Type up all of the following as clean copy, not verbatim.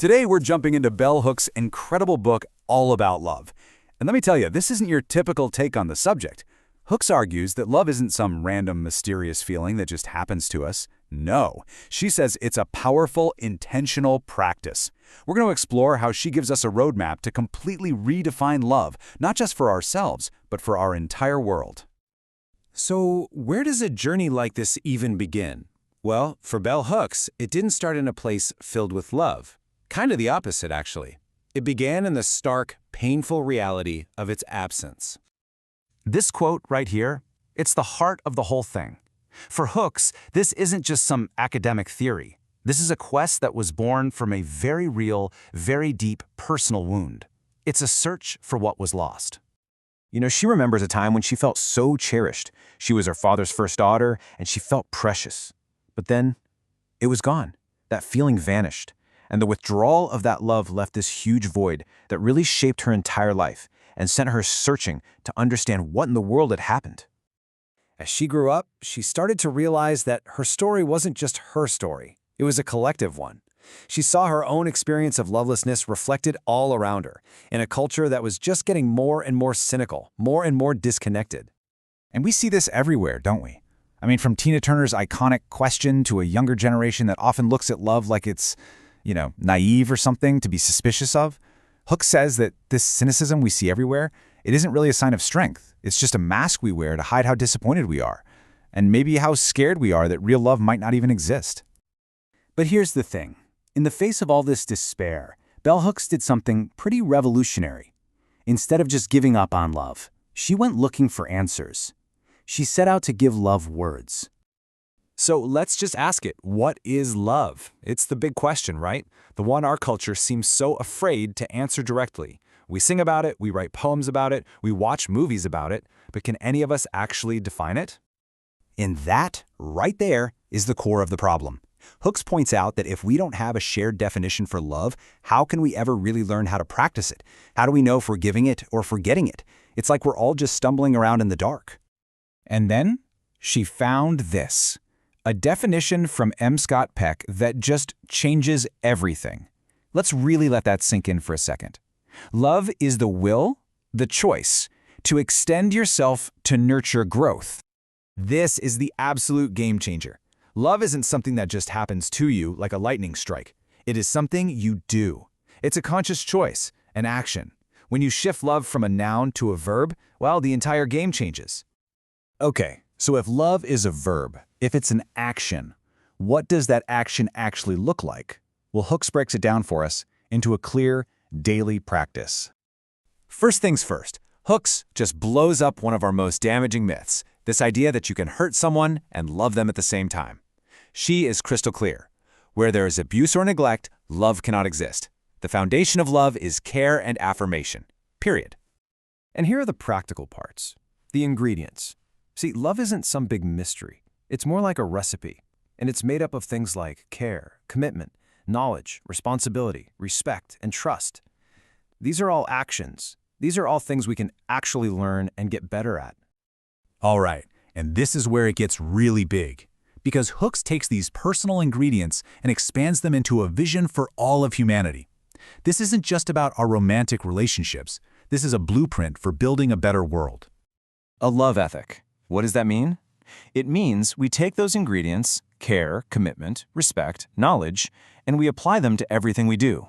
Today we're jumping into Bell Hook's incredible book all about love. And let me tell you, this isn't your typical take on the subject. Hooks argues that love isn't some random mysterious feeling that just happens to us. No, she says it's a powerful, intentional practice. We're going to explore how she gives us a roadmap to completely redefine love, not just for ourselves, but for our entire world. So, where does a journey like this even begin? Well, for Bell Hooks, it didn't start in a place filled with love. Kind of the opposite, actually. It began in the stark, painful reality of its absence. This quote right here, it's the heart of the whole thing. For Hooks, this isn't just some academic theory. This is a quest that was born from a very real, very deep personal wound. It's a search for what was lost. She remembers a time when she felt so cherished. She was her father's first daughter, and she felt precious. But then, it was gone. That feeling vanished. And the withdrawal of that love left this huge void that really shaped her entire life and sent her searching to understand what in the world had happened. As she grew up, she started to realize that her story wasn't just her story. It was a collective one. She saw her own experience of lovelessness reflected all around her, in a culture that was just getting more and more cynical, more and more disconnected. And we see this everywhere, don't we? I mean, from Tina Turner's iconic Question to a younger generation that often looks at love like it's, naive or something to be suspicious of. Hook says that this cynicism we see everywhere, it isn't really a sign of strength. It's just a mask we wear to hide how disappointed we are, and maybe how scared we are that real love might not even exist. But here's the thing. In the face of all this despair, Bell Hooks did something pretty revolutionary. Instead of just giving up on love, she went looking for answers. She set out to give love words. So let's just ask it, what is love? It's the big question, right? The one our culture seems so afraid to answer directly. We sing about it, we write poems about it, we watch movies about it, but can any of us actually define it? And that, right there, is the core of the problem. Hooks points out that if we don't have a shared definition for love, how can we ever really learn how to practice it? How do we know if we're giving it or forgetting it? It's like we're all just stumbling around in the dark. And then she found this. A definition from M. Scott Peck that just changes everything. Let's really let that sink in for a second. Love is the will, the choice, to extend yourself to nurture growth. This is the absolute game changer. Love isn't something that just happens to you like a lightning strike. It is something you do. It's a conscious choice, an action. When you shift love from a noun to a verb, well, the entire game changes. Okay, so if love is a verb, if it's an action, what does that action actually look like? Well, Hooks breaks it down for us into a clear, daily practice. First things first, Hooks just blows up one of our most damaging myths, this idea that you can hurt someone and love them at the same time. She is crystal clear. Where there is abuse or neglect, love cannot exist. The foundation of love is care and affirmation. Period. And here are the practical parts, the ingredients. See, love isn't some big mystery. It's more like a recipe, and it's made up of things like care, commitment, knowledge, responsibility, respect, and trust. These are all actions. These are all things we can actually learn and get better at. All right, and this is where it gets really big. Because Hooks takes these personal ingredients and expands them into a vision for all of humanity. This isn't just about our romantic relationships. This is a blueprint for building a better world. A love ethic. What does that mean? It means we take those ingredients, care, commitment, respect, knowledge, and we apply them to everything we do.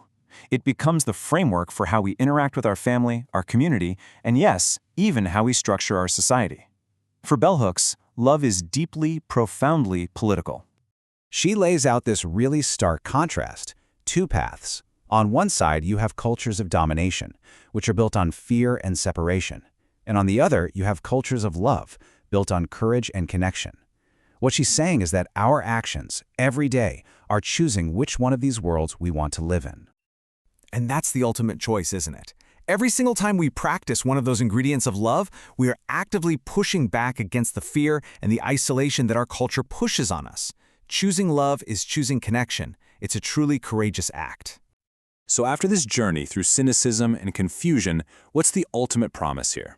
It becomes the framework for how we interact with our family, our community, and yes, even how we structure our society. For Bell Hooks, love is deeply, profoundly political. She lays out this really stark contrast, two paths. On one side, you have cultures of domination, which are built on fear and separation. And on the other, you have cultures of love, built on courage and connection. What she's saying is that our actions, every day, are choosing which one of these worlds we want to live in. And that's the ultimate choice, isn't it? Every single time we practice one of those ingredients of love, we are actively pushing back against the fear and the isolation that our culture pushes on us. Choosing love is choosing connection. It's a truly courageous act. So after this journey through cynicism and confusion, what's the ultimate promise here?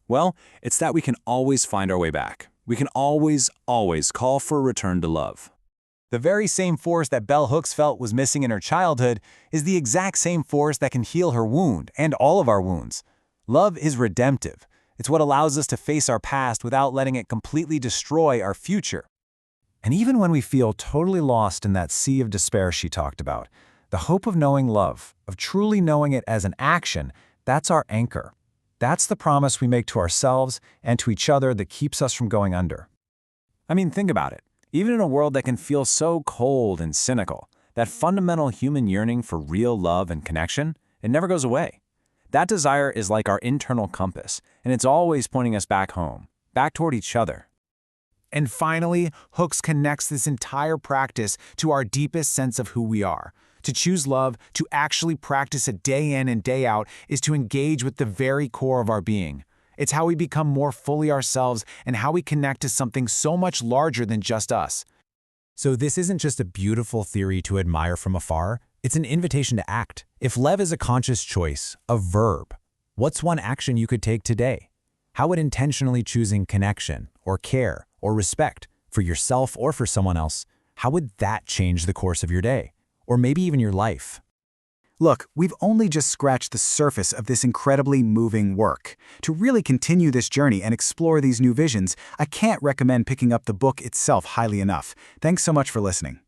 Well, it's that we can always find our way back. We can always call for a return to love. The very same force that Bell Hooks felt was missing in her childhood is the exact same force that can heal her wound and all of our wounds. Love is redemptive. It's what allows us to face our past without letting it completely destroy our future. And even when we feel totally lost in that sea of despair she talked about, the hope of knowing love, of truly knowing it as an action, that's our anchor. That's the promise we make to ourselves and to each other that keeps us from going under. I mean, think about it. Even in a world that can feel so cold and cynical, that fundamental human yearning for real love and connection, it never goes away. That desire is like our internal compass, and it's always pointing us back home, back toward each other. And finally, Hooks connects this entire practice to our deepest sense of who we are. To choose love, to actually practice it day in and day out, is to engage with the very core of our being. It's how we become more fully ourselves and how we connect to something so much larger than just us. So this isn't just a beautiful theory to admire from afar, it's an invitation to act. If love is a conscious choice, a verb, what's one action you could take today? How would intentionally choosing connection, or care, or respect, for yourself or for someone else, how would that change the course of your day? Or maybe even your life? Look, we've only just scratched the surface of this incredibly moving work. To really continue this journey and explore these new visions, I can't recommend picking up the book itself highly enough. Thanks so much for listening.